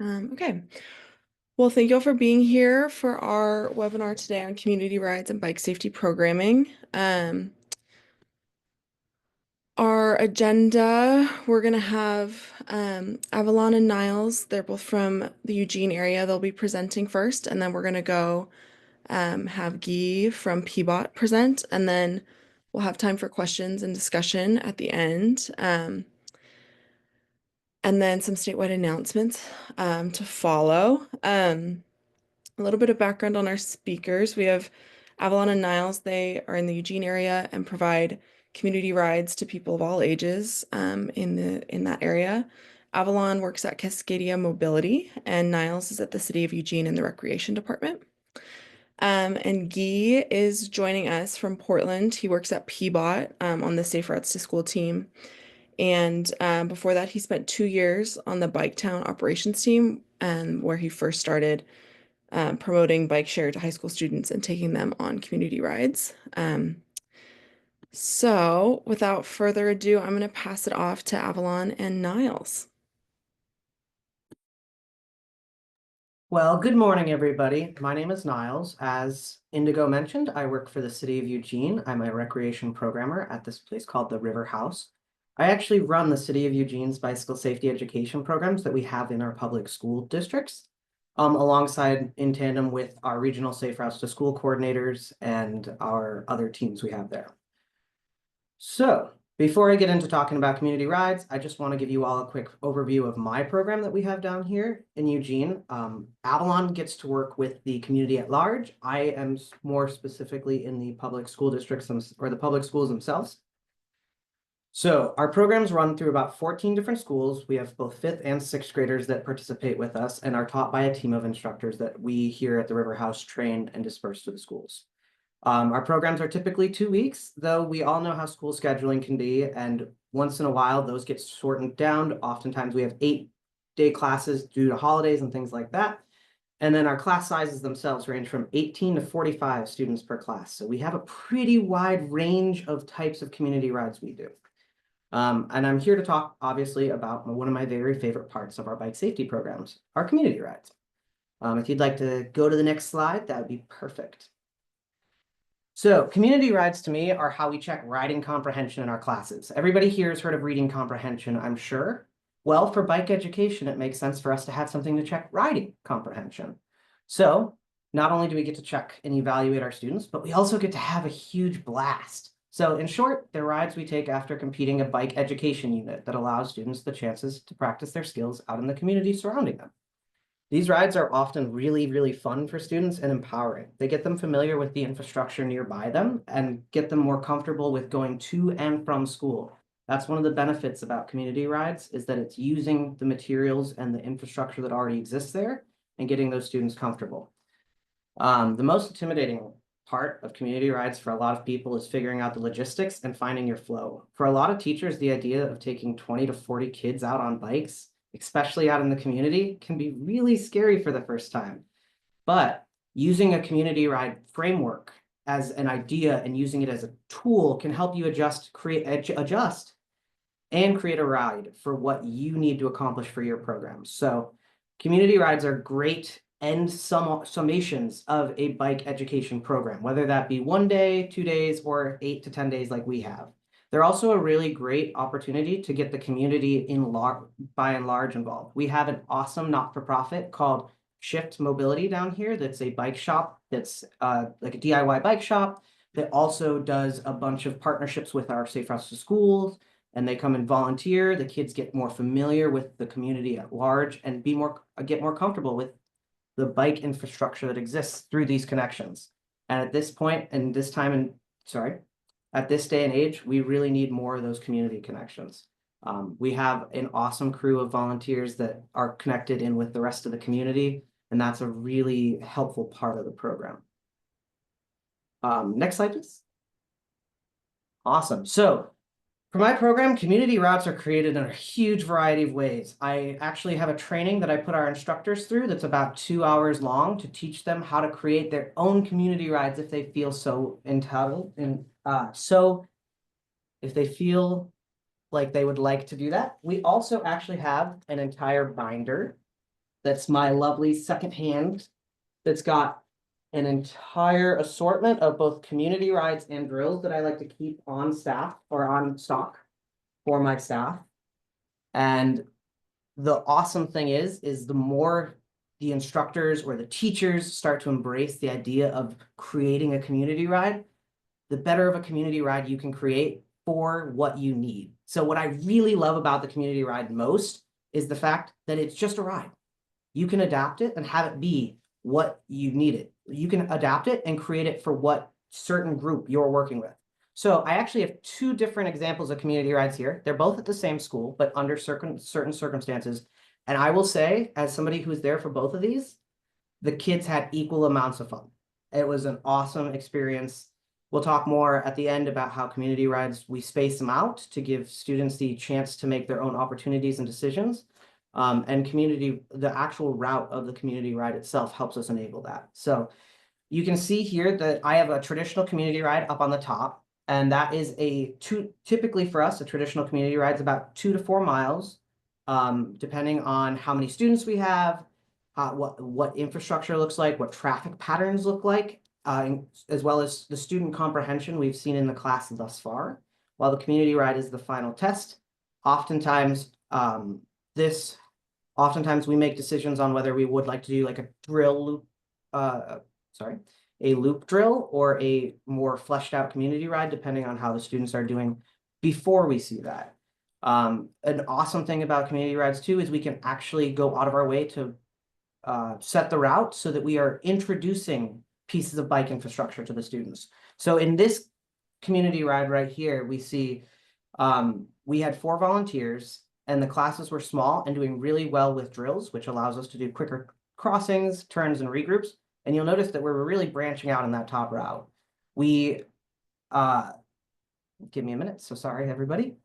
Okay. Well, thank you all for being here for our webinar today on community rides and bike safety programming. Our agenda, we're going to have Avalon and Niles. They're both from the Eugene area. They'll be presenting first, and then we're going to go have Guy from PBOT present, and then we'll have time for questions and discussion at the end. And then some statewide announcements to follow. A little bit of background on our speakers. We have Avalon and Niles. They are in the Eugene area and provide community rides to people of all ages in that area. Avalon works at Cascadia Mobility, and Niles is at the City of Eugene in the Recreation Department. And Guy is joining us from Portland. He works at PBOT on the Safe Routes to School team. And before that, he spent 2 years on the Biketown operations team, where he first started promoting bike share to high school students and taking them on community rides. So without further ado, I'm going to pass it off to Avalon and Niles. Well, good morning, everybody. My name is Niles. As Indigo mentioned, I work for the City of Eugene. I'm a recreation programmer at this place called the River House. I actually run the City of Eugene's bicycle safety education programs that we have in our public school districts, alongside in tandem with our regional safe routes to school coordinators and our other teams we have there. So before I get into talking about community rides, I just want to give you all a quick overview of my program that we have down here in Eugene. Avalon gets to work with the community at large. I am more specifically in the public school districts or the public schools themselves. So our programs run through about 14 different schools. We have both 5th and 6th graders that participate with us and are taught by a team of instructors that we here at the River House train and disperse to the schools. Our programs are typically 2 weeks, though we all know how school scheduling can be, and once in a while those get shortened down. Oftentimes we have 8-day classes due to holidays and things like that. And then our class sizes themselves range from 18 to 45 students per class. So we have a pretty wide range of types of community rides we do. And I'm here to talk, obviously, about one of my very favorite parts of our bike safety programs, our community rides. If you'd like to go to the next slide, that would be perfect. So community rides to me are how we check riding comprehension in our classes. Everybody here has heard of reading comprehension, I'm sure. Well, for bike education, it makes sense for us to have something to check riding comprehension. So not only do we get to check and evaluate our students, but we also get to have a huge blast. So in short, they're rides we take after completing a bike education unit that allows students the chances to practice their skills out in the community surrounding them. These rides are often really, really fun for students and empowering. They get them familiar with the infrastructure nearby them and get them more comfortable with going to and from school. That's one of the benefits about community rides, is that it's using the materials and the infrastructure that already exists there and getting those students comfortable. The most intimidating part of community rides for a lot of people is figuring out the logistics and finding your flow. For a lot of teachers, the idea of taking 20 to 40 kids out on bikes, especially out in the community, can be really scary for the first time. But using a community ride framework as an idea and using it as a tool can help you adjust and create a ride for what you need to accomplish for your program. So community rides are great end summations of a bike education program, whether that be 1 day, 2 days, or 8 to 10 days like we have. They're also a really great opportunity to get the community by and large involved. We have an awesome not-for-profit called Shift Mobility down here. That's a bike shop that's like a DIY bike shop that also does a bunch of partnerships with our Safe Routes to Schools, and they come and volunteer. The kids get more familiar with the community at large and get more comfortable with the bike infrastructure that exists through these connections. And at this point, and this time, at this day and age, we really need more of those community connections. We have an awesome crew of volunteers that are connected in with the rest of the community, and that's a really helpful part of the program. Next slide, please. Awesome. So for my program, community routes are created in a huge variety of ways. I actually have a training that I put our instructors through that's about 2 hours long to teach them how to create their own community rides if they feel so entitled. And so if they feel like they would like to do that, we also actually have an entire binder That's my lovely second hand. That's got an entire assortment of both community rides and drills that I like to keep on staff or on stock for my staff. And the awesome thing is the more the instructors or the teachers start to embrace the idea of creating a community ride, the better of a community ride you can create for what you need. So what I really love about the community ride most is the fact that it's just a ride. You can adapt it and have it be what you need it. You can adapt it and create it for what certain group you're working with. So I actually have two different examples of community rides here. They're both at the same school, but under certain circumstances. And I will say, as somebody who was there for both of these, the kids had equal amounts of fun. It was an awesome experience. We'll talk more at the end about how community rides, we space them out to give students the chance to make their own opportunities and decisions. And the actual route of the community ride itself helps us enable that. So you can see here that I have a traditional community ride up on the top, and that is typically for us, a traditional community ride is about 2 to 4 miles, depending on how many students we have, what infrastructure looks like, what traffic patterns look like, as well as the student comprehension we've seen in the class thus far. While the community ride is the final test, oftentimes we make decisions on whether we would like to do like a drill loop, a loop drill or a more fleshed out community ride, depending on how the students are doing before we see that. An awesome thing about community rides too is we can actually go out of our way to set the route so that we are introducing pieces of bike infrastructure to the students. So in this community ride right here, we see we had 4 volunteers and the classes were small and doing really well with drills, which allows us to do quicker crossings, turns, and regroups. And you'll notice that we're really branching out in that top route. We, give me a minute. So sorry, everybody.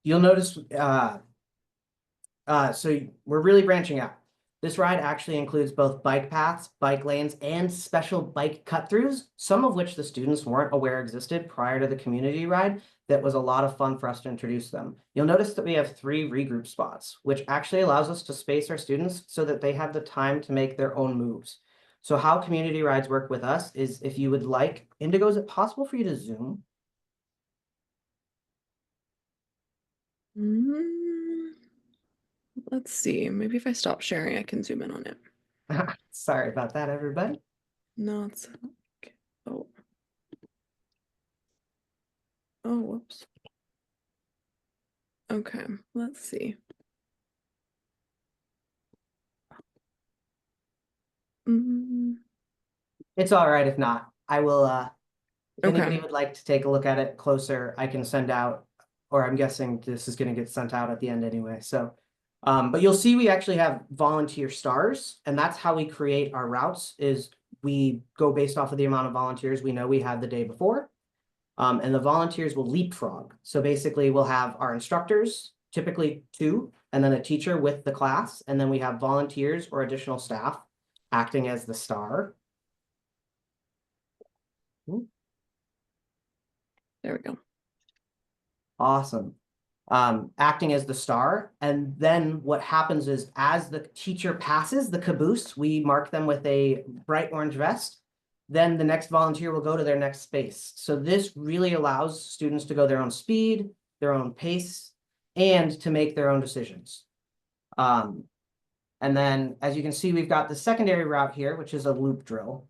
You'll notice, so we're really branching out. This ride actually includes both bike paths, bike lanes, and special bike cut-throughs, some of which the students weren't aware existed prior to the community ride. That was a lot of fun for us to introduce them. You'll notice that we have 3 regroup spots, which actually allows us to space our students so that they have the time to make their own moves. So how community rides work with us is if you would like, Indigo, is it possible for you to zoom? Let's see. Maybe if I stop sharing, I can zoom in on it. Sorry about that, everybody. No, it's okay. Oh. Oh, whoops. Okay, let's see. It's all right if not. I will, if anybody Okay. would like to take a look at it closer, I can send out, or I'm guessing this is going to get sent out at the end anyway. So, but you'll see we actually have volunteer stars, and that's how we create our routes is we go based off of the amount of volunteers we know we had the day before. And the volunteers will leapfrog. So basically we'll have our instructors, typically 2, and then a teacher with the class. And then we have volunteers or additional staff acting as the star. There we go. Awesome. Acting as the star. And then what happens is as the teacher passes the caboose, we mark them with a bright orange vest. Then the next volunteer will go to their next space. So this really allows students to go their own speed, their own pace, and to make their own decisions. And then as you can see, we've got the secondary route here, which is a loop drill.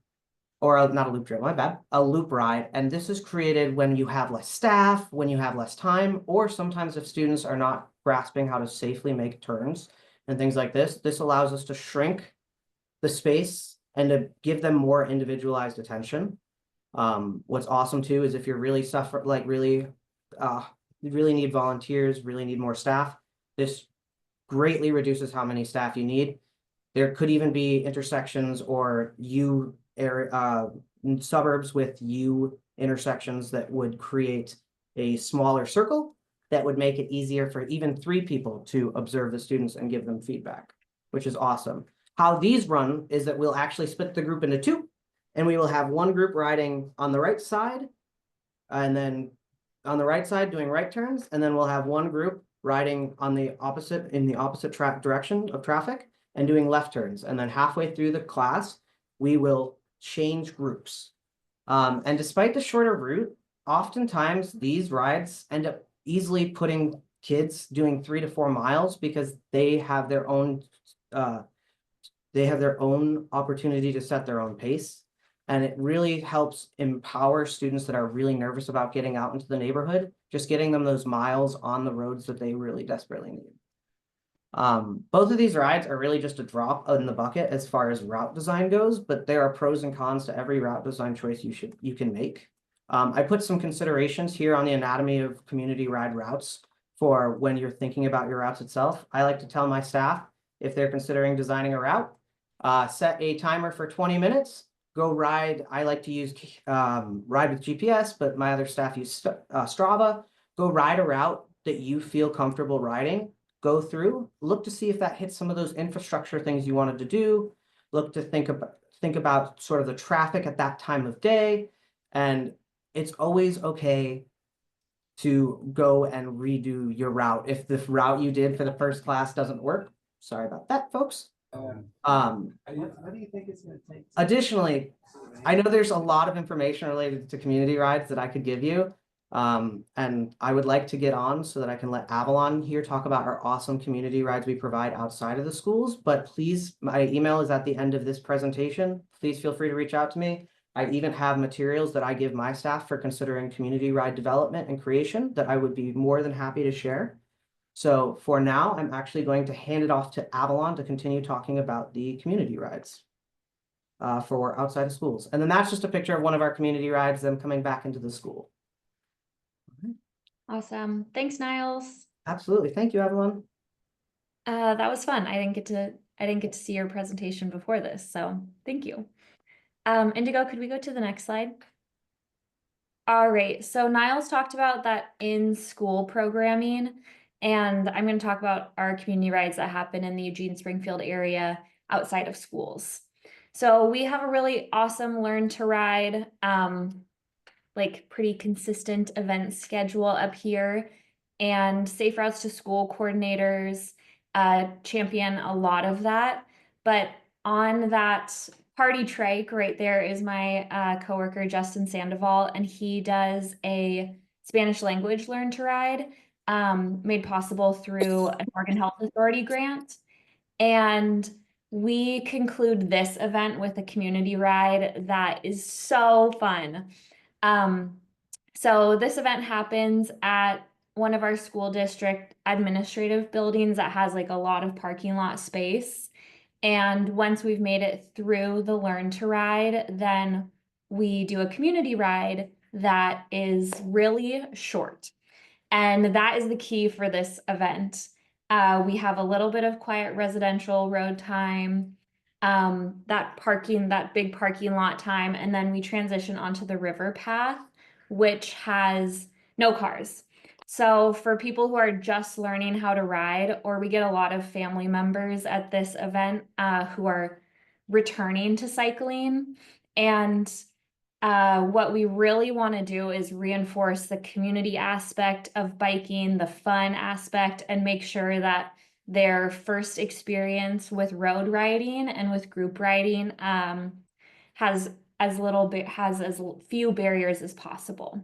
Or not a loop drill, my bad, a loop ride. And this is created when you have less staff, when you have less time, or sometimes if students are not grasping how to safely make turns and things like this. This allows us to shrink the space and to give them more individualized attention. What's awesome too is if you're really you really need volunteers, really need more staff, this greatly reduces how many staff you need. There could even be intersections or suburbs with U intersections that would create a smaller circle that would make it easier for even 3 people to observe the students and give them feedback, which is awesome. How these run is that we'll actually split the group into 2, and we will have one group riding on the right side, and then on the right side doing right turns, and then we'll have one group riding on the opposite in the opposite track direction of traffic and doing left turns. And then halfway through the class, we will change groups. And despite the shorter route, oftentimes these rides end up easily putting kids doing 3 to 4 miles because they have their own opportunity to set their own pace. And it really helps empower students that are really nervous about getting out into the neighborhood, just getting them those miles on the roads that they really desperately need. Both of these rides are really just a drop in the bucket as far as route design goes, but there are pros and cons to every route design choice you can make. I put some considerations here on the anatomy of community ride routes for when you're thinking about your routes itself. I like to tell my staff, if they're considering designing a route, set a timer for 20 minutes, go ride. I like to use Ride with GPS, but my other staff use Strava. Go ride a route that you feel comfortable riding. Go through, look to see if that hits some of those infrastructure things you wanted to do. Look to think about sort of the traffic at that time of day. And it's always okay to go and redo your route. If the route you did for the first class doesn't work, sorry about that, folks. How do you think it's gonna take? Additionally, I know there's a lot of information related to community rides that I could give you. And I would like to get on so that I can let Avalon here talk about our awesome community rides we provide outside of the schools. But please, my email is at the end of this presentation. Please feel free to reach out to me. I even have materials that I give my staff for considering community ride development and creation that I would be more than happy to share. So for now, I'm actually going to hand it off to Avalon to continue talking about the community rides for outside of schools. And then that's just a picture of one of our community rides, them coming back into the school. Awesome. Thanks, Niles. Absolutely. Thank you, Avalon. That was fun. I didn't get to see your presentation before this, so thank you. Indigo, could we go to the next slide? All right, so Niles talked about that in-school programming, and I'm going to talk about our community rides that happen in the Eugene Springfield area outside of schools. So we have a really awesome Learn to Ride, like pretty consistent event schedule up here, and Safe Routes to School coordinators champion a lot of that. But on that party trike right there is my coworker Justin Sandoval, and he does a Spanish language Learn to Ride made possible through an Oregon Health Authority grant. And we conclude this event with a community ride that is so fun. So this event happens at one of our school district administrative buildings that has like a lot of parking lot space. And once we've made it through the Learn to Ride, then we do a community ride that is really short. And that is the key for this event. We have a little bit of quiet residential road time, that big parking lot time, and then we transition onto the river path, which has no cars. So for people who are just learning how to ride, or we get a lot of family members at this event who are returning to cycling. And what we really want to do is reinforce the community aspect of biking, the fun aspect, and make sure that their first experience with road riding and with group riding has as few barriers as possible.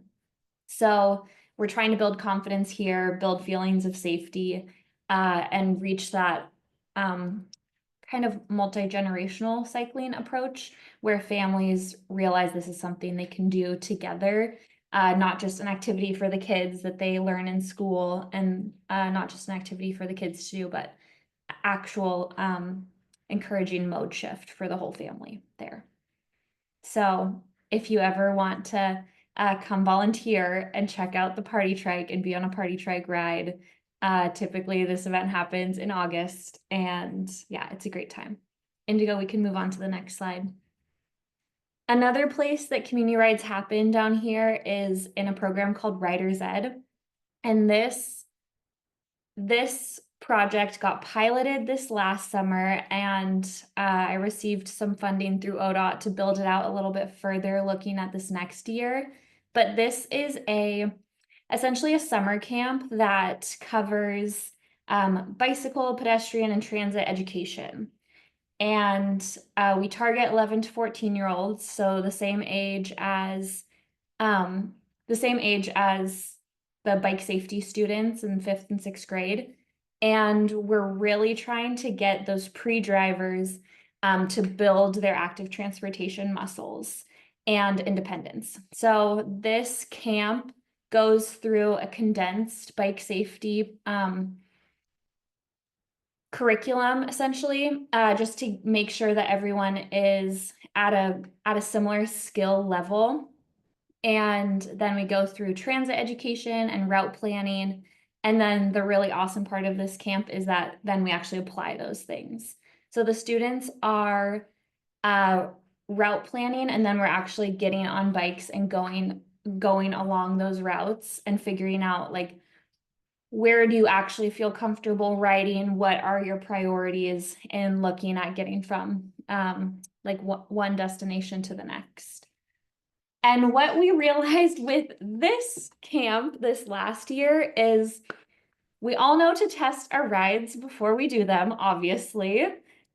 So we're trying to build confidence here, build feelings of safety, and reach that kind of multi-generational cycling approach where families realize this is something they can do together, not just an activity for the kids that they learn in school, and not just an activity for the kids to do, but actual encouraging mode shift for the whole family there. So if you ever want to come volunteer and check out the party trike and be on a party trike ride, typically this event happens in August, and yeah, it's a great time. Indigo, we can move on to the next slide. Another place that community rides happen down here is in a program called Riders Ed. And this project got piloted this last summer, and I received some funding through ODOT to build it out a little bit further, looking at this next year. But this is a essentially a summer camp that covers bicycle, pedestrian, and transit education. And we target 11 to 14-year-olds, so the same age as the bike safety students in 5th and 6th grade. And we're really trying to get those pre-drivers to build their active transportation muscles and independence. So this camp goes through a condensed bike safety curriculum, essentially, just to make sure that everyone is at a similar skill level. And then we go through transit education and route planning. And then the really awesome part of this camp is that then we actually apply those things. So the students are route planning, and then we're actually getting on bikes and going along those routes and figuring out, like, where do you actually feel comfortable riding? What are your priorities in looking at getting from like one destination to the next? And what we realized with this camp this last year is we all know to test our rides before we do them, obviously.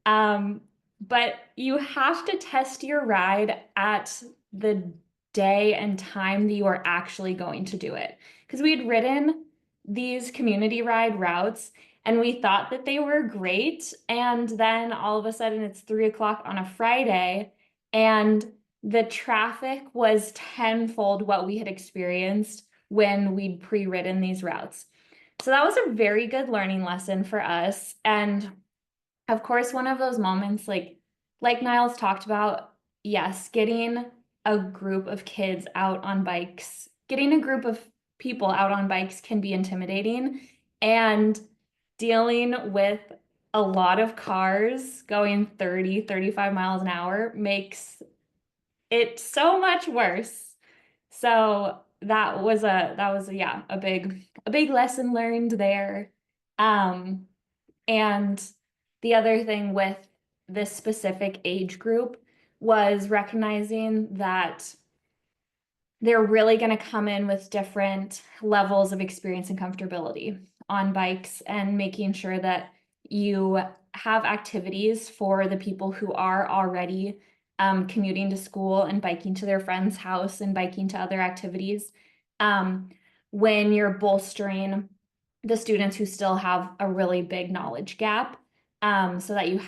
But you have to test your ride at the day and time that you are actually going to do it. Because we had ridden these community ride routes and we thought that they were great. And then all of a sudden it's 3 o'clock on a Friday and the traffic was tenfold what we had experienced when we'd pre-ridden these routes. So that was a very good learning lesson for us. And of course, one of those moments, like Niles talked about, yes, getting a group of kids out on bikes, getting a group of people out on bikes can be intimidating. And dealing with a lot of cars going 30, 35 miles an hour makes it so much worse. So that was yeah, a big lesson learned there. And the other thing with this specific age group was recognizing that they're really going to come in with different levels of experience and comfortability on bikes, and making sure that you have activities for the people who are already commuting to school and biking to their friend's house and biking to other activities, when you're bolstering the students who still have a really big knowledge gap, so that you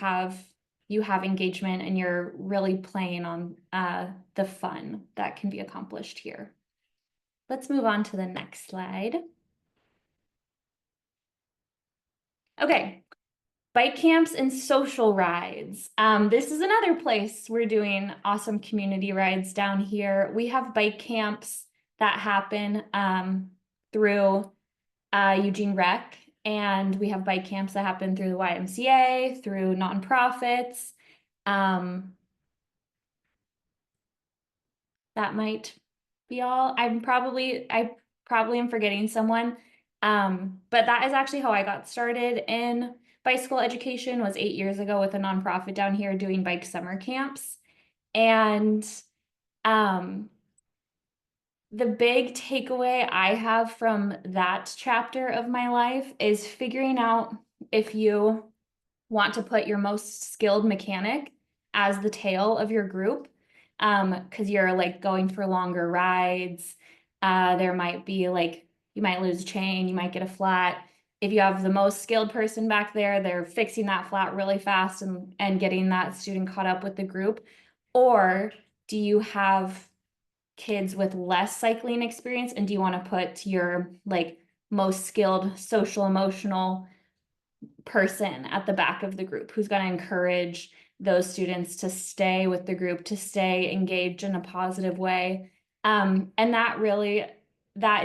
have engagement and you're really playing on the fun that can be accomplished here. Let's move on to the next slide. Okay, bike camps and social rides. This is another place we're doing awesome community rides down here. We have bike camps that happen through Eugene Rec, and we have bike camps that happen through the YMCA, through nonprofits. That might be all. I probably am forgetting someone. But that is actually how I got started in bicycle education, was 8 years ago with a nonprofit down here doing bike summer camps. And the big takeaway I have from that chapter of my life is figuring out if you want to put your most skilled mechanic as the tail of your group, because you're like going for longer rides. There might be like, you might lose a chain, you might get a flat. If you have the most skilled person back there, they're fixing that flat really fast and getting that student caught up with the group. Or do you have kids with less cycling experience, and do you want to put your like most skilled social emotional person at the back of the group who's going to encourage those students to stay with the group, to stay engaged in a positive way? And that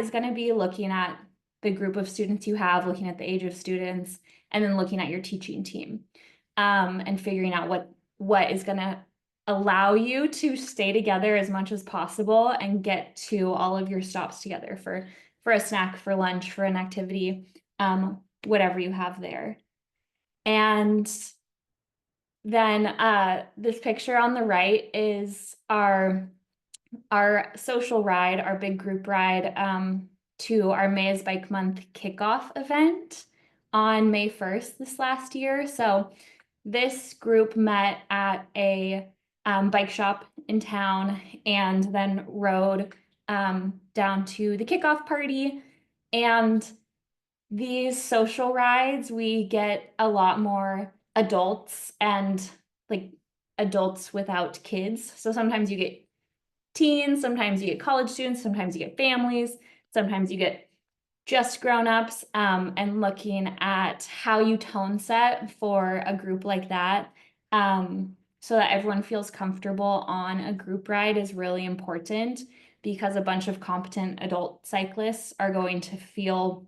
is going to be looking at the group of students you have, looking at the age of students, and then looking at your teaching team, and figuring out what is going to allow you to stay together as much as possible and get to all of your stops together for a snack, for lunch, for an activity, whatever you have there. And then this picture on the right is our social ride, our big group ride to our May is Bike Month kickoff event on May 1st this last year. So this group met at a bike shop in town and then rode down to the kickoff party. And these social rides, we get a lot more adults and like adults without kids. So sometimes you get teens, sometimes you get college students, sometimes you get families, sometimes you get just grown-ups, and looking at how you tone set for a group like that, so that everyone feels comfortable on a group ride is really important, because a bunch of competent adult cyclists are going to feel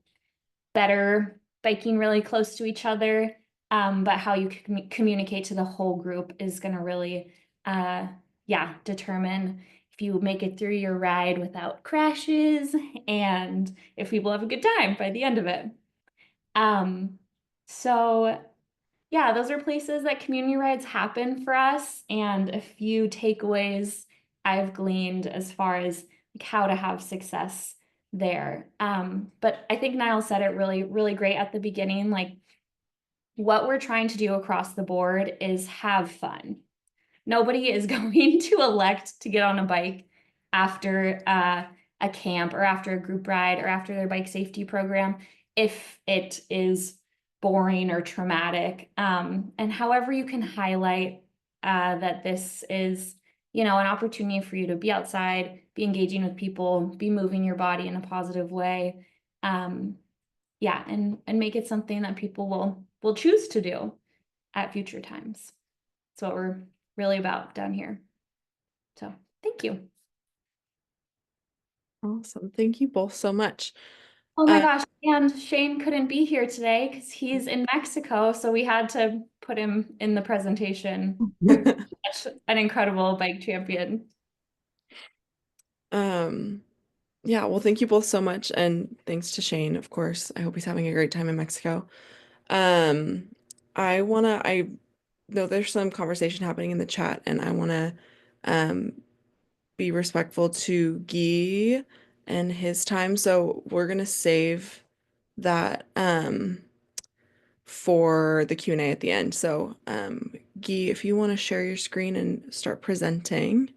better biking really close to each other. But how you communicate to the whole group is going to really, determine if you make it through your ride without crashes and if people have a good time by the end of it. So yeah, those are places that community rides happen for us, and a few takeaways I've gleaned as far as like how to have success there. But I think Niall said it really, really great at the beginning. Like, what we're trying to do across the board is have fun. Nobody is going to elect to get on a bike after a camp or after a group ride or after their bike safety program if it is boring or traumatic. And however you can highlight that this is, an opportunity for you to be outside, be engaging with people, be moving your body in a positive way. And make it something that people will choose to do at future times. That's what we're really about down here. So thank you. Awesome. Thank you both so much. Oh my Uh, gosh, and Shane couldn't be here today because he's in Mexico, so we had to put him in the presentation. Such an incredible bike champion. Yeah, well, thank you both so much, and thanks to Shane, of course. I hope he's having a great time in Mexico. Um, I know there's some conversation happening in the chat, and I wanna be respectful to Guy and his time, so we're gonna save that for the Q&A at the end. So, Guy, if you want to share your screen and start presenting.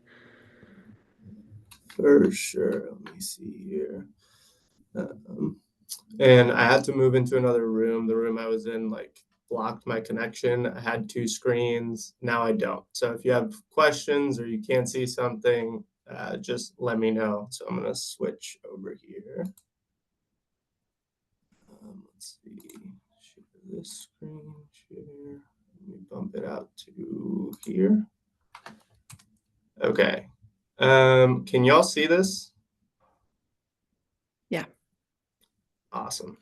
For sure. Let me see here. And I had to move into another room. The room I was in blocked my connection. I had two screens. Now I don't. So if you have questions or you can't see something, just let me know. So I'm gonna switch over here. Let's see. Share this screen. Share. Let me bump it out to here. Okay. Can y'all see this? Yeah. Awesome.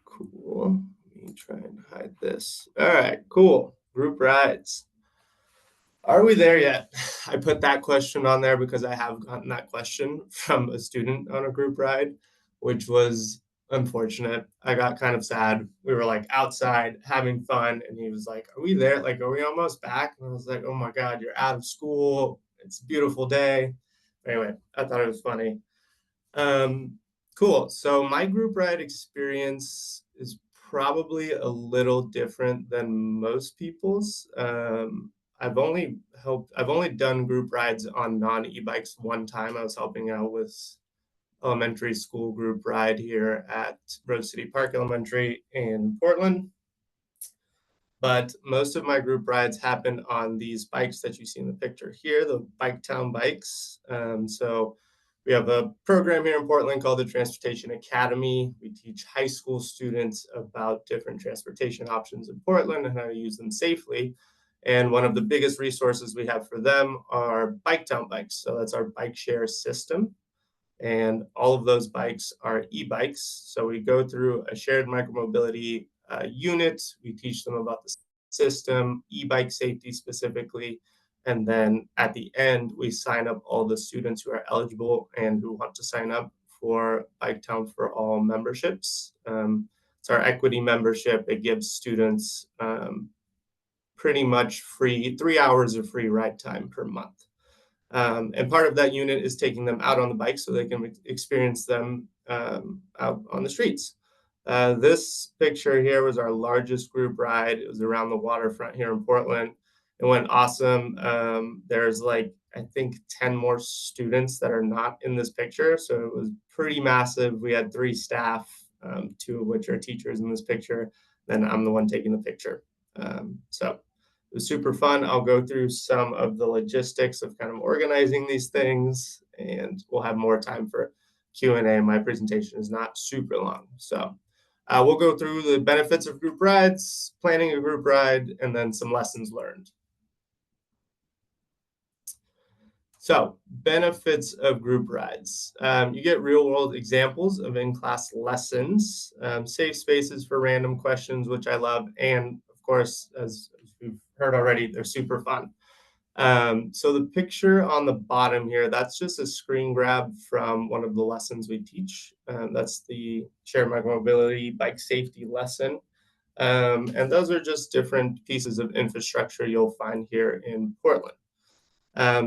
Cool. Let me try and hide this. All right, cool. Group rides. Are we there yet? I put that question on there because I have gotten that question from a student on a group ride, which was unfortunate. I got kind of sad. We were outside having fun, and he was like, "Are we there? Are we almost back?" And I was like, "Oh my God, you're out of school. It's a beautiful day." Anyway, I thought it was funny. Cool. So my group ride experience is probably a little different than most people's. I've only done group rides on non-e-bikes one time. I was helping out with elementary school group ride here at Rose City Park Elementary in Portland. But most of my group rides happen on these bikes that you see in the picture here, the Biketown bikes. So we have a program here in Portland called the Transportation Academy. We teach high school students about different transportation options in Portland and how to use them safely. And one of the biggest resources we have for them are Biketown bikes. So that's our bike share system. And all of those bikes are e-bikes. So we go through a shared micromobility unit. We teach them about the system, e-bike safety specifically. And then at the end, we sign up all the students who are eligible and who want to sign up for Biketown for All memberships. It's our equity membership. It gives students pretty much free 3 hours of free ride time per month. And part of that unit is taking them out on the bike so they can experience them out on the streets. This picture here was our largest group ride. It was around the waterfront here in Portland. It went awesome. There's like, I think 10 more students that are not in this picture. So it was pretty massive. We had 3 staff, 2 of which are teachers in this picture. Then I'm the one taking the picture. So it was super fun. I'll go through some of the logistics of kind of organizing these things, and we'll have more time for Q&A. My presentation is not super long. So we'll go through the benefits of group rides, planning a group ride, and then some lessons learned. So benefits of group rides. You get real world examples of in-class lessons, safe spaces for random questions, which I love. And of course, as we've heard already, they're super fun. So the picture on the bottom here, that's just a screen grab from one of the lessons we teach. That's the shared micromobility bike safety lesson. And those are just different pieces of infrastructure you'll find here in Portland.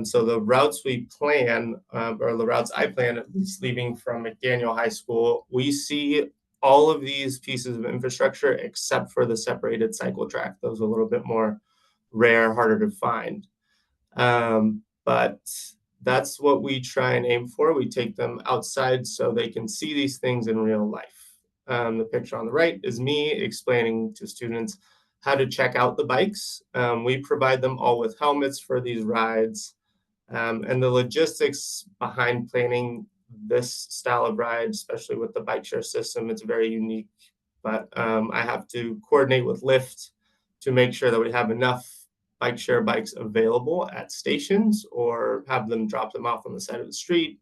So the routes we plan, or the routes I plan, at least leaving from McDaniel High School, we see all of these pieces of infrastructure except for the separated cycle track. Those are a little bit more rare, harder to find. But that's what we try and aim for. We take them outside so they can see these things in real life. The picture on the right is me explaining to students how to check out the bikes. We provide them all with helmets for these rides. And the logistics behind planning this style of ride, especially with the bike share system, it's very unique. But I have to coordinate with Lyft to make sure that we have enough bike share bikes available at stations or have them drop them off on the side of the street.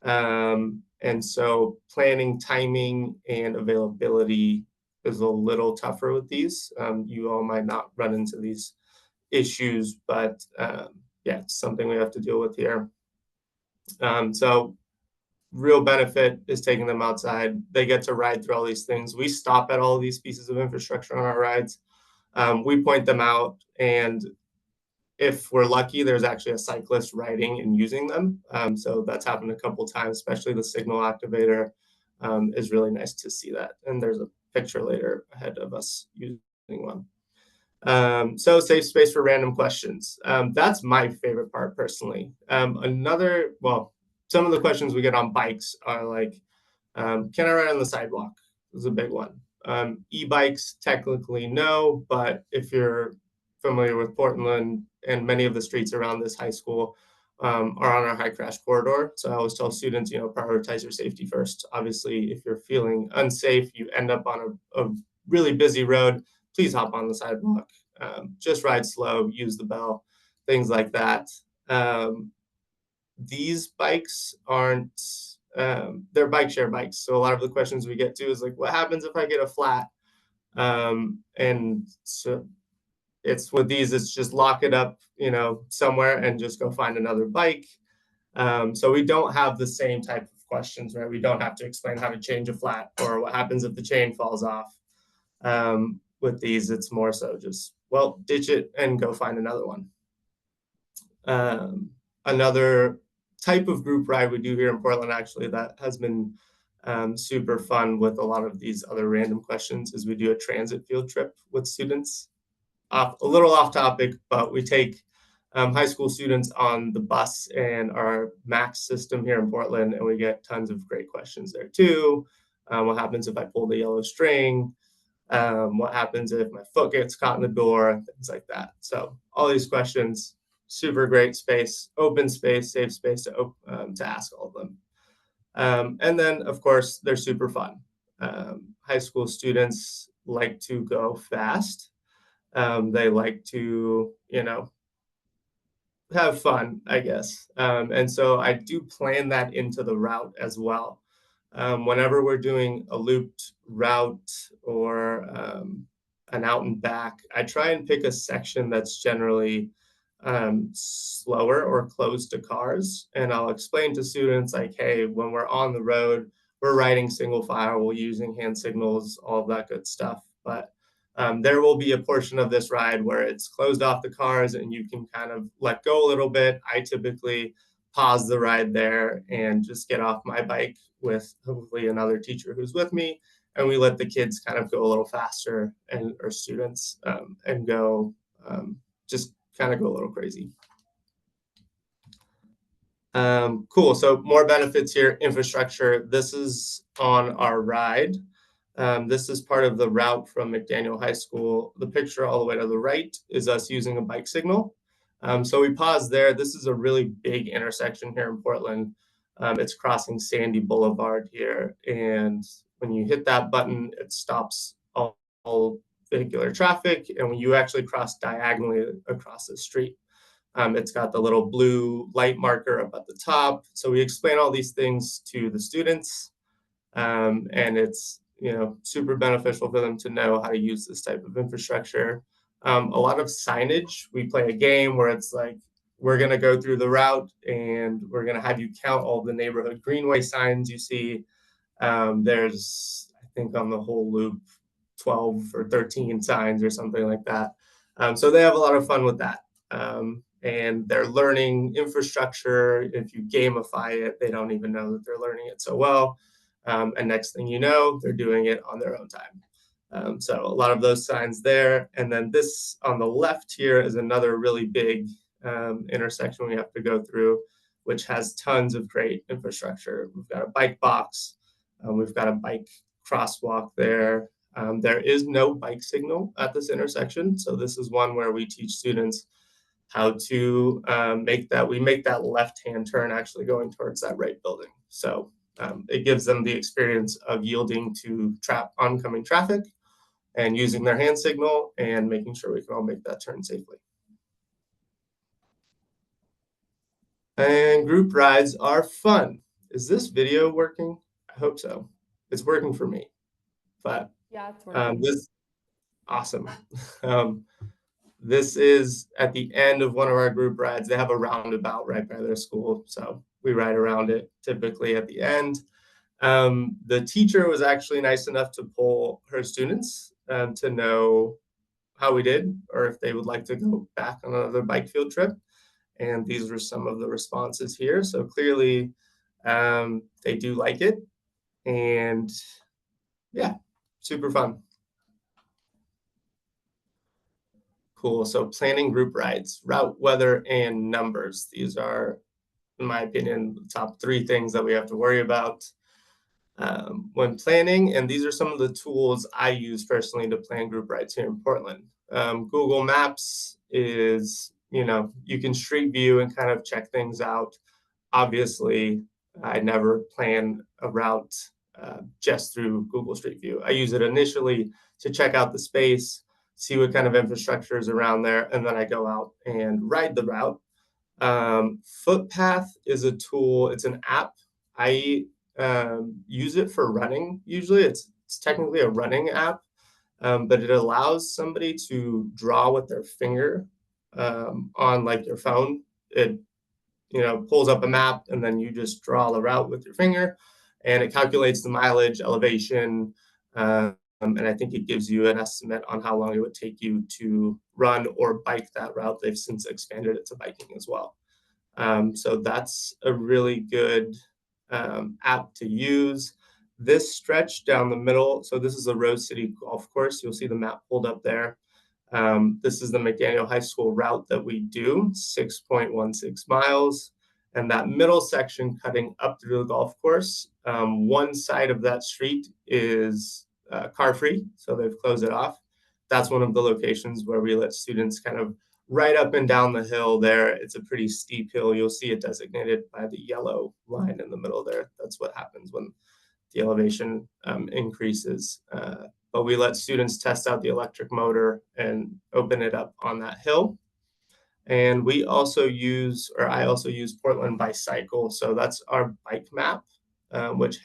And so planning, timing, and availability is a little tougher with these. You all might not run into these issues, but yeah, it's something we have to deal with here. So real benefit is taking them outside. They get to ride through all these things. We stop at all of these pieces of infrastructure on our rides. We point them out, and if we're lucky, there's actually a cyclist riding and using them. So that's happened a couple times, especially the signal activator. Is really nice to see that. And there's a picture later ahead of us using one. So safe space for random questions. That's my favorite part personally. Some of the questions we get on bikes are like, can I ride on the sidewalk? This is a big one. E-bikes, technically no, but if you're familiar with Portland and many of the streets around this high school are on our high crash corridor. So I always tell students, prioritize your safety first. Obviously, if you're feeling unsafe, you end up on a really busy road, please hop on the sidewalk. Just ride slow, use the bell, things like that. These bikes aren't, they're bike share bikes. So a lot of the questions we get to is like, what happens if I get a flat? And so it's with these, it's just lock it up, somewhere and just go find another bike. So we don't have the same type of questions, right? We don't have to explain how to change a flat or what happens if the chain falls off. With these, it's more so just, ditch it and go find another one. Another type of group ride we do here in Portland, actually, that has been super fun with a lot of these other random questions is we do a transit field trip with students. A little off topic, but we take high school students on the bus and our MAX system here in Portland, and we get tons of great questions there too. What happens if I pull the yellow string? What happens if my foot gets caught in the door? Things like that. So all these questions, super great space, open space, safe space to ask all of them. And then, of course, they're super fun. High school students like to go fast. They like to, have fun, I guess. And so I do plan that into the route as well. Whenever we're doing a looped route or an out and back, I try and pick a section that's generally slower or closed to cars. And I'll explain to students like, hey, when we're on the road, we're riding single file, we're using hand signals, all of that good stuff. But there will be a portion of this ride where it's closed off the cars and you can kind of let go a little bit. I typically pause the ride there and just get off my bike with hopefully another teacher who's with me, and we let the kids kind of go a little faster, and or students, and go just kind of go a little crazy. Cool. So more benefits here. Infrastructure. This is on our ride. This is part of the route from McDaniel High School. The picture all the way to the right is us using a bike signal. So we pause there. This is a really big intersection here in Portland. It's crossing Sandy Boulevard here. And when you hit that button, it stops all vehicular traffic. And when you actually cross diagonally across the street, it's got the little blue light marker up at the top. So we explain all these things to the students, and it's super beneficial for them to know how to use this type of infrastructure. A lot of signage. We play a game where it's like, we're going to go through the route and we're going to have you count all the neighborhood greenway signs you see. There's, I think, on the whole loop, 12 or 13 signs or something like that. So they have a lot of fun with that. And they're learning infrastructure. If you gamify it, they don't even know that they're learning it so well. And next thing you know, they're doing it on their own time. So a lot of those signs there. And then this on the left here is another really big intersection we have to go through, which has tons of great infrastructure. We've got a bike box. We've got a bike crosswalk there. There is no bike signal at this intersection. So this is one where we teach students how to make that left-hand turn actually going towards that right building. So it gives them the experience of yielding to oncoming traffic and using their hand signal and making sure we can all make that turn safely. And group rides are fun. Is this video working? I hope so. It's working for me. But Yeah, it's working. Awesome. This is at the end of one of our group rides. They have a roundabout right by their school, so we ride around it typically at the end. The teacher was actually nice enough to poll her students to know how we did, or if they would like to go back on another bike field trip. And these were some of the responses here. So clearly they do like it. And yeah, super fun. Cool. So planning group rides, route, weather, and numbers. These are, in my opinion, the top 3 things that we have to worry about when planning. And these are some of the tools I use personally to plan group rides here in Portland. Google Maps is, you can street view and kind of check things out. Obviously, I never plan a route just through Google Street View. I use it initially to check out the space, see what kind of infrastructure is around there, and then I go out and ride the route. Footpath is a tool. It's an app. I use it for running. Usually it's technically a running app, but it allows somebody to draw with their finger on like your phone. It pulls up a map, and then you just draw the route with your finger, and it calculates the mileage, elevation, and I think it gives you an estimate on how long it would take you to run or bike that route. They've since expanded it to biking as well. So that's a really good app to use. This stretch down the middle, so this is a Rose City golf course. You'll see the map pulled up there. This is the McDaniel High School route that we do, 6.16 miles. And that middle section cutting up through the golf course, one side of that street is car free, so they've closed it off. That's one of the locations where we let students kind of ride up and down the hill there. It's a pretty steep hill. You'll see it designated by the yellow line in the middle there. That's what happens when the elevation increases. But we let students test out the electric motor and open it up on that hill. And we also use, or I also use Portland Bicycle. So that's our bike map, which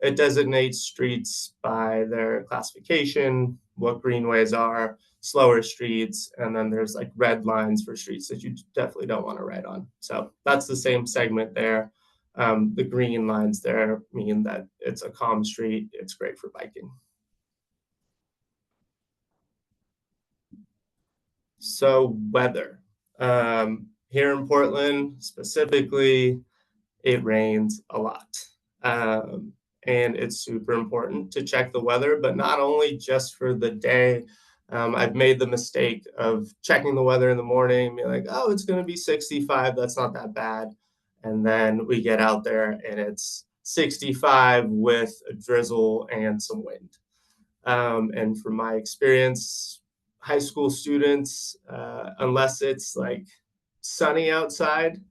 it designates streets by their classification, what greenways are, slower streets, and then there's like red lines for streets that you definitely don't want to ride on. So that's the same segment there. The green lines there mean that it's a calm street. It's great for biking. So weather. here in Portland specifically, it rains a lot. And it's super important to check the weather, but not only just for the day. I've made the mistake of checking the weather in the morning and be like, oh, it's going to be 65. That's not that bad. And then we get out there and it's 65 with a drizzle and some wind. And from my experience, high school students, unless it's like sunny outside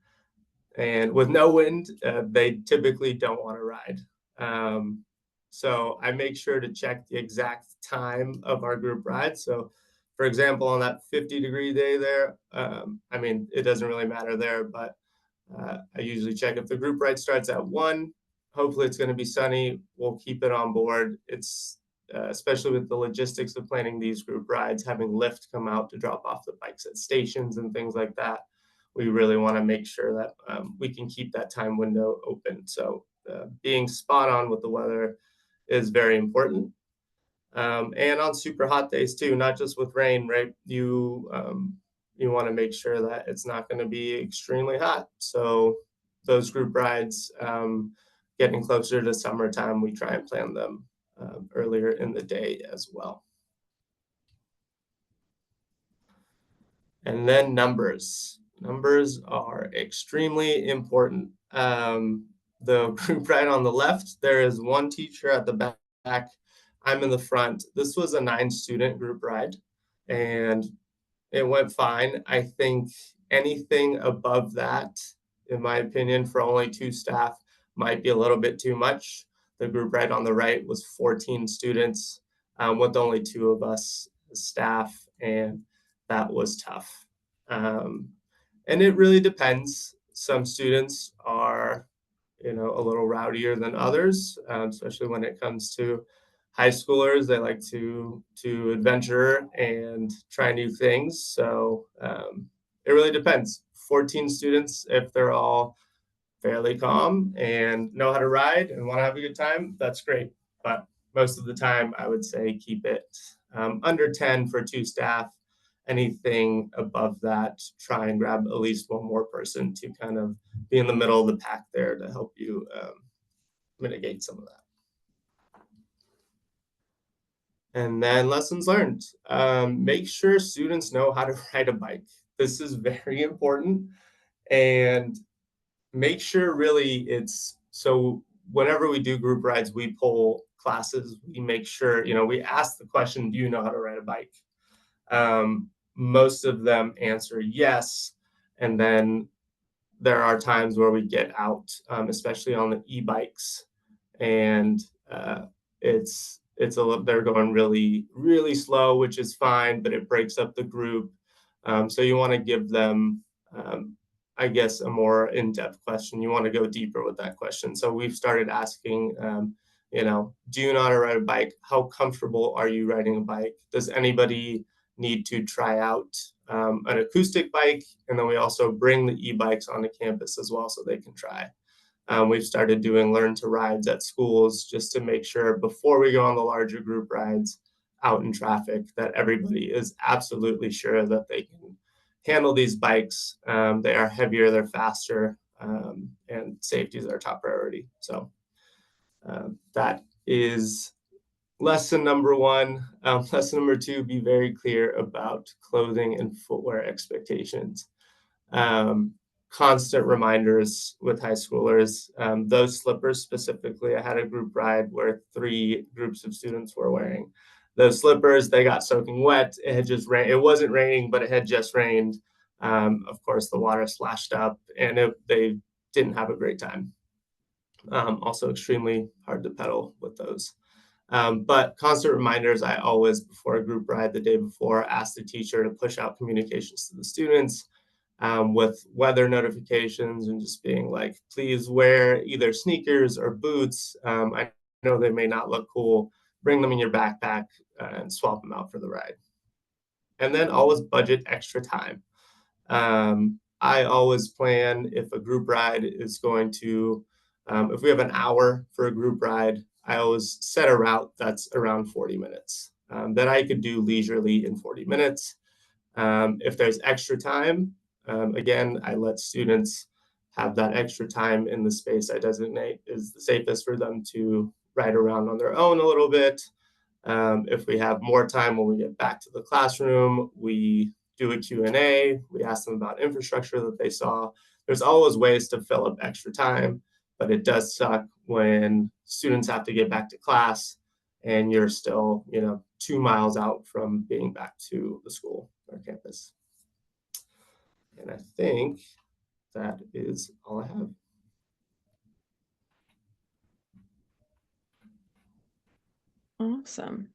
and with no wind, they typically don't want to ride. So I make sure to check the exact time of our group ride. So, for example, on that 50-degree day there, I mean, it doesn't really matter there, but I usually check if the group ride starts at 1. Hopefully, it's going to be sunny. We'll keep it on board. It's especially with the logistics of planning these group rides, having Lyft come out to drop off the bikes at stations and things like that. We really want to make sure that we can keep that time window open. So being spot on with the weather is very important. And on super hot days too, not just with rain, right? You want to make sure that it's not going to be extremely hot. So those group rides, getting closer to summertime, we try and plan them earlier in the day as well. And then numbers. Numbers are extremely important. The group ride on the left, there is one teacher at the back. I'm in the front. This was a 9-student group ride, and it went fine. I think anything above that, in my opinion, for only 2 staff might be a little bit too much. The group ride on the right was 14 students with only 2 of us staff, and that was tough. And it really depends. Some students are, a little rowdier than others, especially when it comes to high schoolers. They like to adventure and try new things. So it really depends. 14 students, if they're all fairly calm and know how to ride and want to have a good time, that's great. But most of the time, I would say keep it under 10 for 2 staff. Anything above that, try and grab at least one more person to kind of be in the middle of the pack there to help you mitigate some of that. And then lessons learned. Make sure students know how to ride a bike. This is very important. And make sure really so whenever we do group rides, we pull classes, we make sure, we ask the question, do you know how to ride a bike? Most of them answer yes. And then there are times where we get out, especially on the e-bikes, and they're going really, really slow, which is fine, but it breaks up the group. So you want to give them, I guess, a more in-depth question. You want to go deeper with that question. So we've started asking, do you know how to ride a bike? How comfortable are you riding a bike? Does anybody need to try out an acoustic bike? And then we also bring the e-bikes onto campus as well so they can try. We've started doing learn to rides at schools just to make sure before we go on the larger group rides out in traffic that everybody is absolutely sure that they can handle these bikes. They are heavier, they're faster, and safety is our top priority. So that is lesson number 1. Lesson number 2, be very clear about clothing and footwear expectations. Constant reminders with high schoolers. Those slippers specifically, I had a group ride where 3 groups of students were wearing those slippers. They got soaking wet. It had just rained. It wasn't raining, but it had just rained. Of course, the water splashed up, and they didn't have a great time. Also extremely hard to pedal with those. But constant reminders, I always, before a group ride the day before, ask the teacher to push out communications to the students with weather notifications and just being like, please wear either sneakers or boots. I know they may not look cool. Bring them in your backpack and swap them out for the ride. And then always budget extra time. I always plan if a group ride is going to, if we have an hour for a group ride, I always set a route that's around 40 minutes that I could do leisurely in 40 minutes. If there's extra time, Again, I let students have that extra time in the space I designate is the safest for them to ride around on their own a little bit. If we have more time when we get back to the classroom, we do a Q&A. We ask them about infrastructure that they saw. There's always ways to fill up extra time, but it does suck when students have to get back to class and you're still, 2 miles out from being back to the school or campus. And I think that is all I have. Awesome.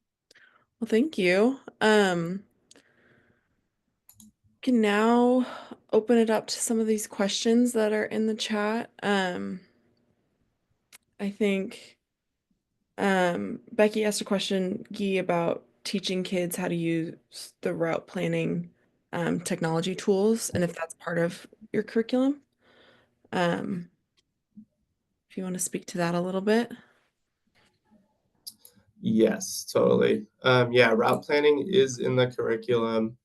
Well, thank you. Can now open it up to some of these questions that are in the chat. I think Becky asked a question, Guy, about teaching kids how to use the route planning technology tools and if that's part of your curriculum. If you want to speak to that a little bit. Yes, totally. Yeah, route planning is in the curriculum.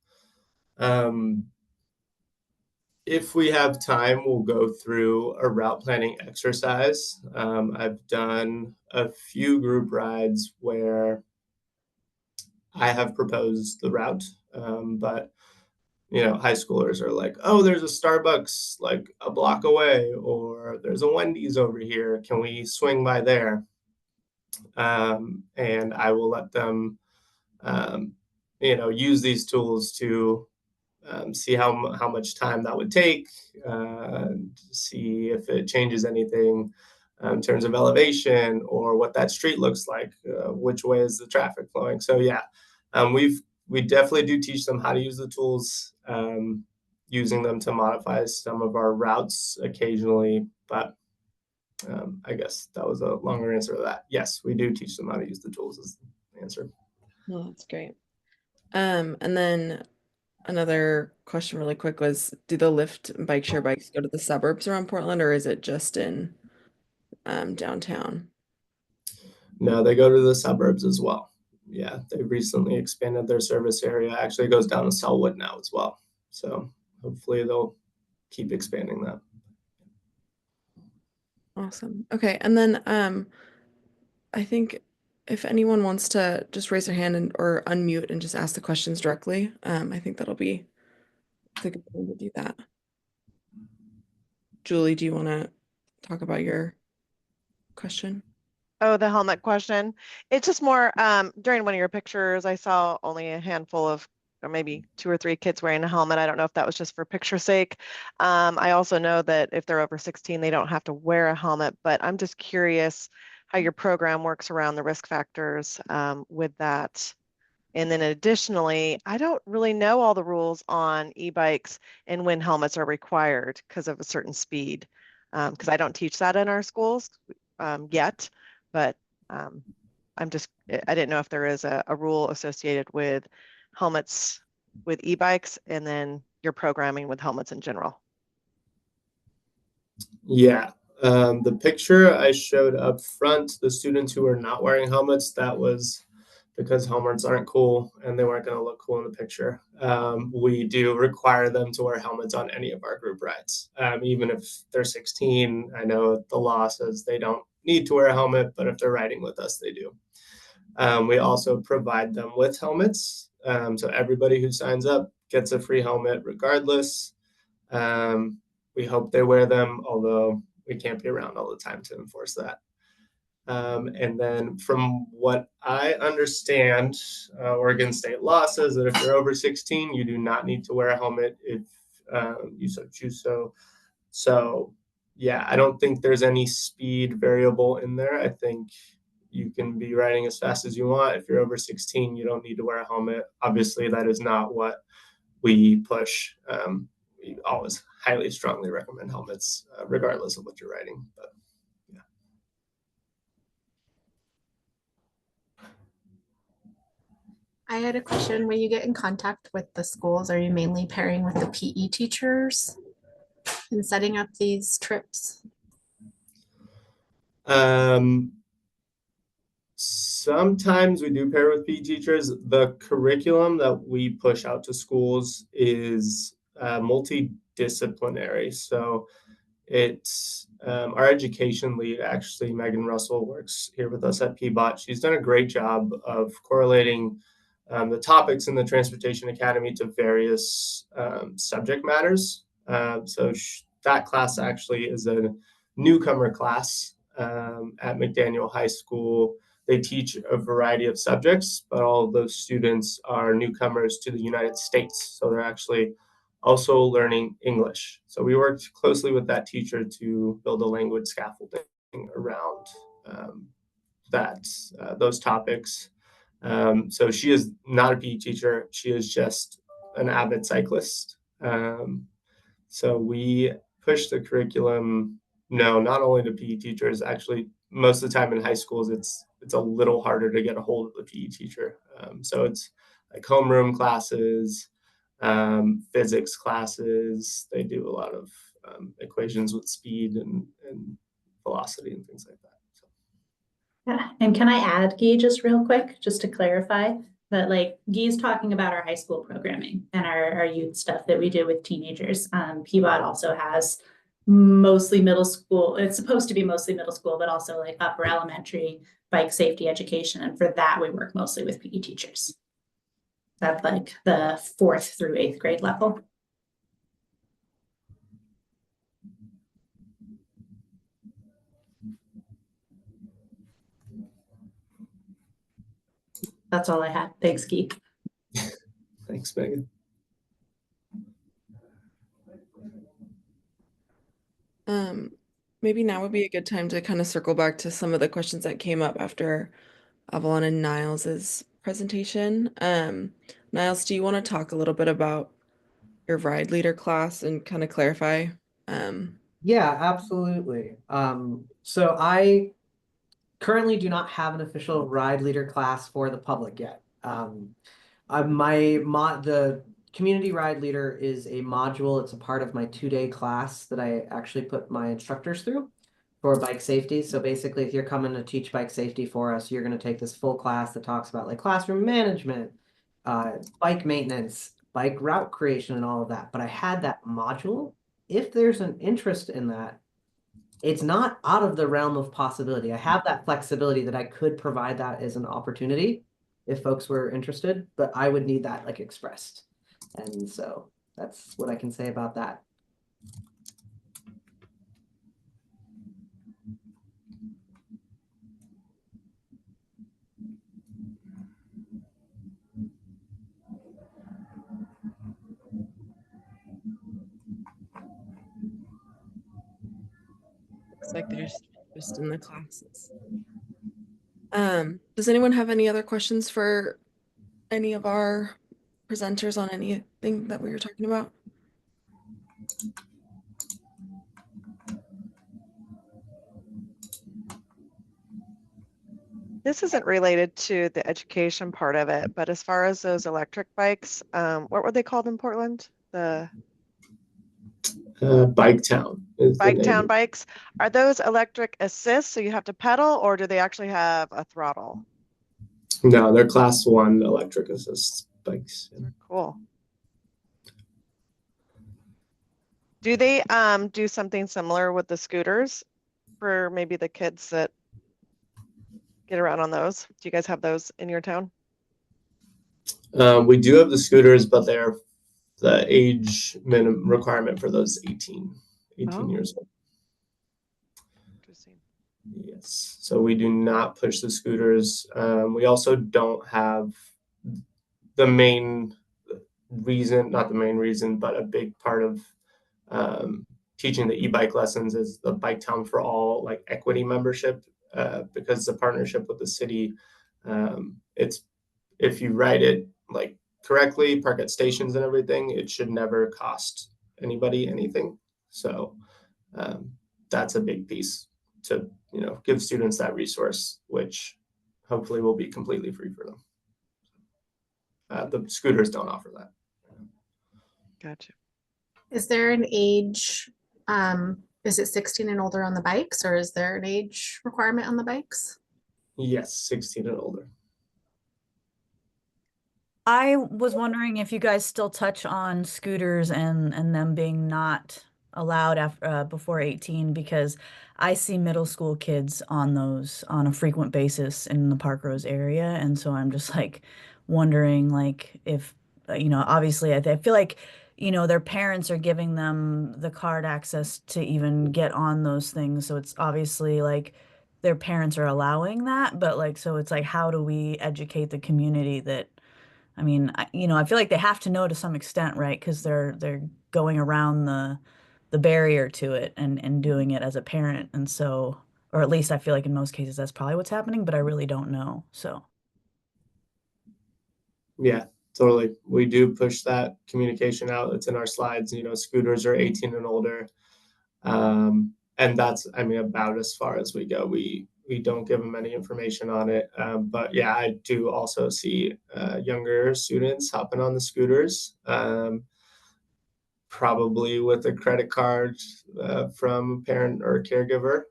If we have time, we'll go through a route planning exercise. I've done a few group rides where I have proposed the route, but high schoolers are like, "Oh, there's a Starbucks like a block away, or there's a Wendy's over here. Can we swing by there?" And I will let them, use these tools to see how much time that would take, see if it changes anything in terms of elevation or what that street looks like, which way is the traffic flowing. So yeah, we definitely do teach them how to use the tools, using them to modify some of our routes occasionally. But I guess that was a longer answer to that. Yes, we do teach them how to use the tools is the answer. No, that's great. And then another question really quick was, do the Lyft and bike share bikes go to the suburbs around Portland or is it just in downtown? No, they go to the suburbs as well. Yeah, they recently expanded their service area. Actually, it goes down to Selwood now as well. So hopefully they'll keep expanding that. Awesome. Okay, and then I think if anyone wants to just raise their hand and or unmute and just ask the questions directly, I think that'll be the good thing to do that. Julie, do you want to talk about your question? Oh, the helmet question. It's just more, during one of your pictures, I saw only a handful of, or maybe 2 or 3 kids wearing a helmet. I don't know if that was just for picture's sake. I also know that if they're over 16, they don't have to wear a helmet, but I'm just curious how your program works around the risk factors with that. And then additionally, I don't really know all the rules on e-bikes and when helmets are required because of a certain speed. Because I don't teach that in our schools yet, but I didn't know if there is a rule associated with helmets with e-bikes and then your programming with helmets in general. Yeah, the picture I showed up front, the students who are not wearing helmets, that was because helmets aren't cool and they weren't going to look cool in the picture. We do require them to wear helmets on any of our group rides. Even if they're 16, I know the law says they don't need to wear a helmet, but if they're riding with us, they do. We also provide them with helmets. So everybody who signs up gets a free helmet regardless. We hope they wear them, although we can't be around all the time to enforce that. And then from what I understand, Oregon state law says that if you're over 16, you do not need to wear a helmet if you so choose so. So yeah, I don't think there's any speed variable in there. I think you can be riding as fast as you want. If you're over 16, you don't need to wear a helmet. Obviously, that is not what we push. We always highly strongly recommend helmets, regardless of what you're riding. But yeah. I had a question. When you get in contact with the schools, are you mainly pairing with the PE teachers and setting up these trips? Sometimes we do pair with PE teachers. The curriculum that we push out to schools is multidisciplinary disciplinary. So it's our education lead, actually, Megan Russell, works here with us at PBOT. She's done a great job of correlating the topics in the Transportation Academy to various subject matters. That class actually is a newcomer class at McDaniel High School. They teach a variety of subjects, but all of those students are newcomers to the United States. So they're actually also learning English. So we worked closely with that teacher to build a language scaffolding around those topics. So she is not a PE teacher. She is just an avid cyclist. So we push the curriculum, not only to PE teachers. Actually, most of the time in high schools, it's a little harder to get a hold of the PE teacher. So it's like homeroom classes, physics classes. They do a lot of equations with speed and velocity and things like that. So. Yeah, and can I add, Guy, just real quick, just to clarify that, like, Guy's talking about our high school programming and our youth stuff that we do with teenagers. PBOT also has mostly middle school. It's supposed to be mostly middle school, but also like upper elementary bike safety education. And for that, we work mostly with PE teachers. That's like the 4th through 8th grade level. That's all I had. Thanks, Guy. Thanks, Megan. Maybe now would be a good time to kind of circle back to some of the questions that came up after Avalon and Niles's presentation. Niles, do you want to talk a little bit about your ride leader class and kind of clarify? Yeah, absolutely. So I currently do not have an official ride leader class for the public yet. The community ride leader is a module. It's a part of my 2-day class that I actually put my instructors through for bike safety. So basically, if you're coming to teach bike safety for us, you're going to take this full class that talks about like classroom management, bike maintenance, bike route creation, and all of that. But I had that module. If there's an interest in that, it's not out of the realm of possibility. I have that flexibility that I could provide that as an opportunity if folks were interested, but I would need that like expressed. And so that's what I can say about that. Looks like there's just in the classes. Does anyone have any other questions for any of our presenters on anything that we were talking about? This isn't related to the education part of it, but as far as those electric bikes, what were they called in Portland? The Bike Town is the Bike name. Town bikes. Are those electric assist, so you have to pedal, or do they actually have a throttle? No, they're class 1 electric assist bikes. Cool. Do they do something similar with the scooters for maybe the kids that get around on those? Do you guys have those in your town? We do have the scooters, but they're the age minimum requirement for those 18 years old. Interesting. Yes, so we do not push the scooters. We also don't have the main reason, not the main reason, but a big part of teaching the e-bike lessons is the Bike Town for All like equity membership, because it's a partnership with the city. It's if you ride it like correctly, park at stations and everything, it should never cost anybody anything. So that's a big piece to give students that resource, which hopefully will be completely free for them. The scooters don't offer that. Gotcha. Is there an age, is it 16 and older on the bikes, or is there an age requirement on the bikes? Yes, 16 and older. I was wondering if you guys still touch on scooters and them being not allowed after before 18, because I see middle school kids on those on a frequent basis in the Park Rose area, and so I'm just like wondering like if obviously I feel like their parents are giving them the card access to even get on those things, so it's obviously like their parents are allowing that, but like so it's like how do we educate the community that I mean, I feel like they have to know to some extent, right? Because they're going around the barrier to it and doing it as a parent, and so, or at least I feel like in most cases that's probably what's happening, but I really don't know. So Yeah, totally. We do push that communication out. It's in our slides. Scooters are 18 and older. And that's, I mean, about as far as we go. We don't give them any information on it. But yeah, I do also see younger students hopping on the scooters, probably with a credit card from a parent or a caregiver.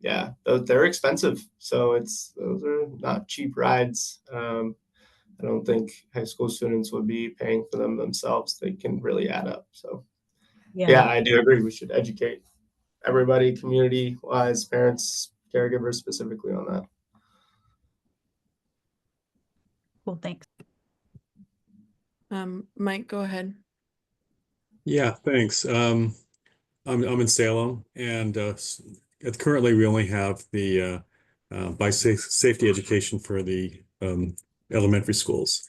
Yeah, they're expensive. So those are not cheap rides. I don't think high school students would be paying for them themselves. They can really add up. So yeah, I do agree. We should educate everybody, community wise, parents, caregivers specifically on that. cool, thanks. Mike, go ahead. Yeah, thanks. I'm in Salem, and currently we only have the bike safety education for the elementary schools.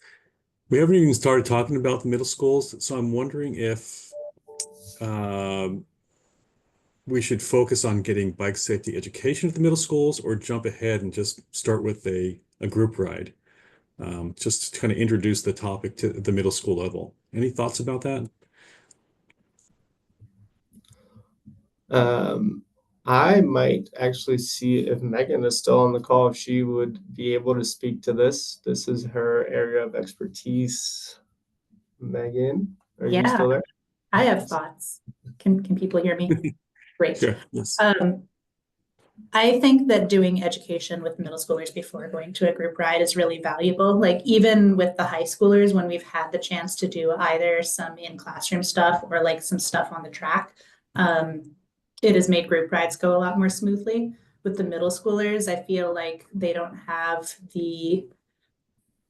We haven't even started talking about the middle schools, so I'm wondering if we should focus on getting bike safety education at the middle schools, or jump ahead and just start with a group ride, just to kind of introduce the topic to the middle school level. Any thoughts about that? I might actually see if Megan is still on the call, if she would be able to speak to this. This is her area of expertise. Megan, are you still there? I have thoughts. Can people hear me? Great. Sure. Yes. I think that doing education with middle schoolers before going to a group ride is really valuable. Like even with the high schoolers, when we've had the chance to do either some in-classroom stuff or like some stuff on the track, it has made group rides go a lot more smoothly. With the middle schoolers, I feel like they don't have the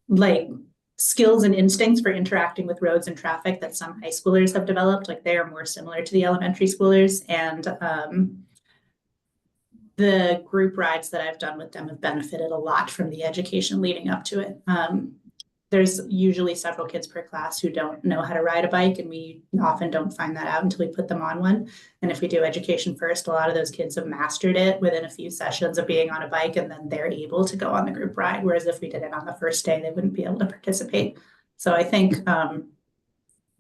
like skills and instincts for interacting with roads and traffic that some high schoolers have developed. Like they are more similar to the elementary schoolers, and the group rides that I've done with them have benefited a lot from the education leading up to it. There's usually several kids per class who don't know how to ride a bike, and we often don't find that out until we put them on one. And if we do education first, a lot of those kids have mastered it within a few sessions of being on a bike, and then they're able to go on the group ride. Whereas if we did it on the first day, they wouldn't be able to participate. So I think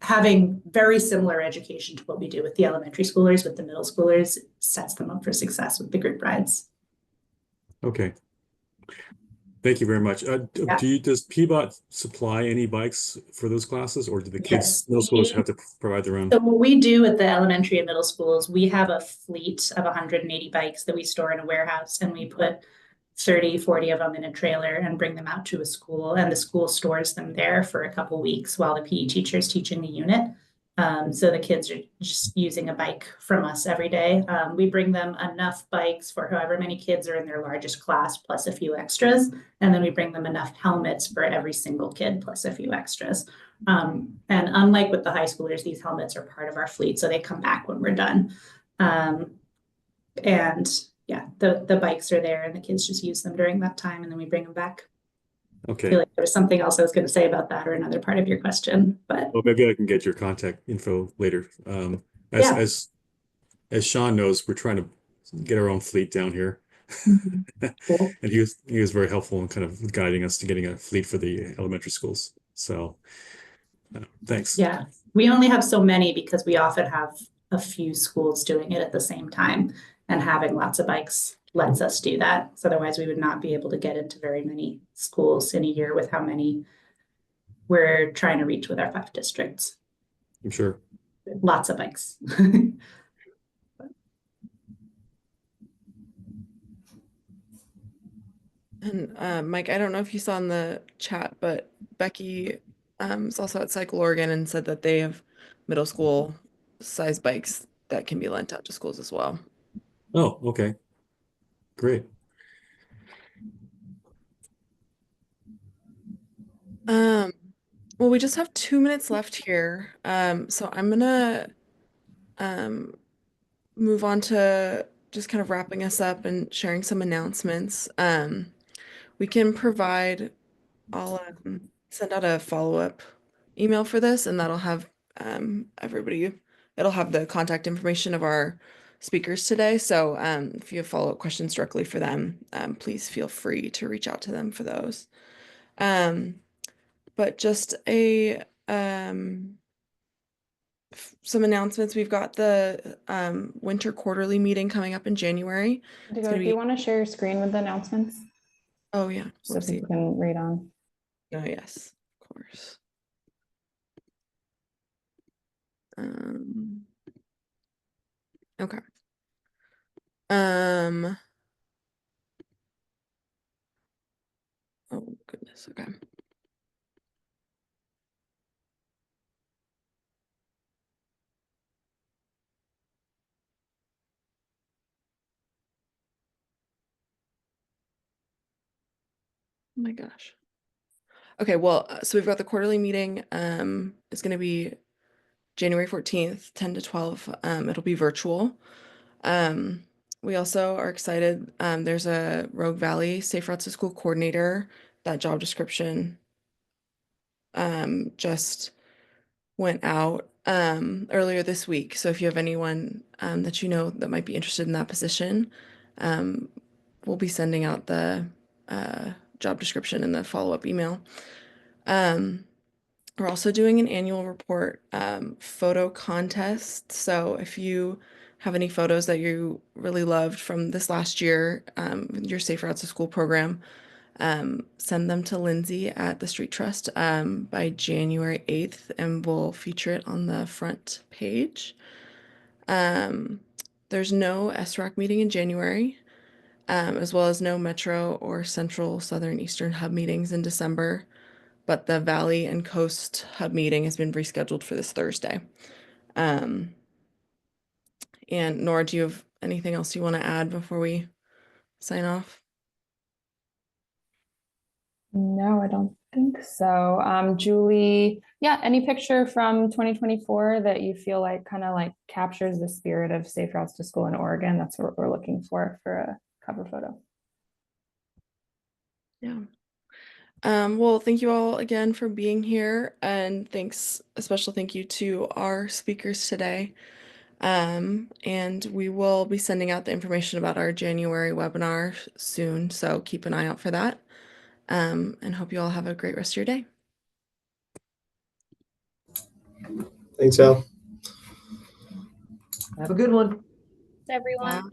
having very similar education to what we do with the elementary schoolers with the middle schoolers sets them up for success with the group rides. Okay. Thank you very much. Does PBOT supply any bikes for those classes, or do the kids, middle schoolers, have to provide their own? So what we do at the elementary and middle schools, we have a fleet of 180 bikes that we store in a warehouse, and we put 30, 40 of them in a trailer and bring them out to a school, and the school stores them there for a couple weeks while the PE teacher is teaching the unit. So the kids are just using a bike from us every day. We bring them enough bikes for however many kids are in their largest class plus a few extras. And then we bring them enough helmets for every single kid plus a few extras. And unlike with the high schoolers, these helmets are part of our fleet, so they come back when we're done. And yeah, the bikes are there and the kids just use them during that time, and then we bring them back. Okay. I feel like there was something else I was going to say about that, or another part of your question, but Well, maybe I can get your contact info later. As Sean knows, we're trying to get our own fleet down here. Cool. And he was very helpful in kind of guiding us to getting a fleet for the elementary schools. So thanks. Yeah, we only have so many because we often have a few schools doing it at the same time, and having lots of bikes lets us do that. So otherwise we would not be able to get into very many schools in a year with how many we're trying to reach with our 5 districts. I'm sure. Lots of bikes. And Mike, I don't know if you saw in the chat, but Becky is also at Cycle Oregon and said that they have middle school size bikes that can be lent out to schools as well. Oh, okay. Great. Well, we just have 2 minutes left here. So I'm gonna move on to just kind of wrapping us up and sharing some announcements. We can provide, I'll send out a follow-up email for this, and that'll have everybody, it'll have the contact information of our speakers today. So if you have follow-up questions directly for them, please feel free to reach out to them for those. But just some announcements. We've got the winter quarterly meeting coming up in January. It's Indigo, gonna do be, you want to share your screen with the announcements oh yeah, so whoopsie. people can read on? Oh yes, of course. Okay. Oh goodness, okay. Oh my gosh. Okay, well, so we've got the quarterly meeting. It's going to be January 14th, 10 to 12. It'll be virtual. We also are excited. There's a Rogue Valley Safe Routes to School coordinator. That job description just went out earlier this week. So if you have anyone that you know that might be interested in that position, we'll be sending out the job description in the follow-up email. We're also doing an annual report photo contest. So if you have any photos that you really loved from this last year, your Safe Routes to School program, send them to Lindsay at the Street Trust by January 8th, and we'll feature it on the front page. There's no SROC meeting in January, as well as no Metro or Central, Southern, Eastern hub meetings in December, but the Valley and Coast hub meeting has been rescheduled for this Thursday. And Nora, do you have anything else you want to add before we sign off? No, I don't think so. Julie, yeah, any picture from 2024 that you feel like kind of like captures the spirit of Safe Routes to School in Oregon? That's what we're looking for a cover photo. Yeah. Well, thank you all again for being here, and thanks, a special thank you to our speakers today. And we will be sending out the information about our January webinar soon, so keep an eye out for that. And hope you all have a great rest of your day. Thanks, Al. Have a good one. Everyone. Wow.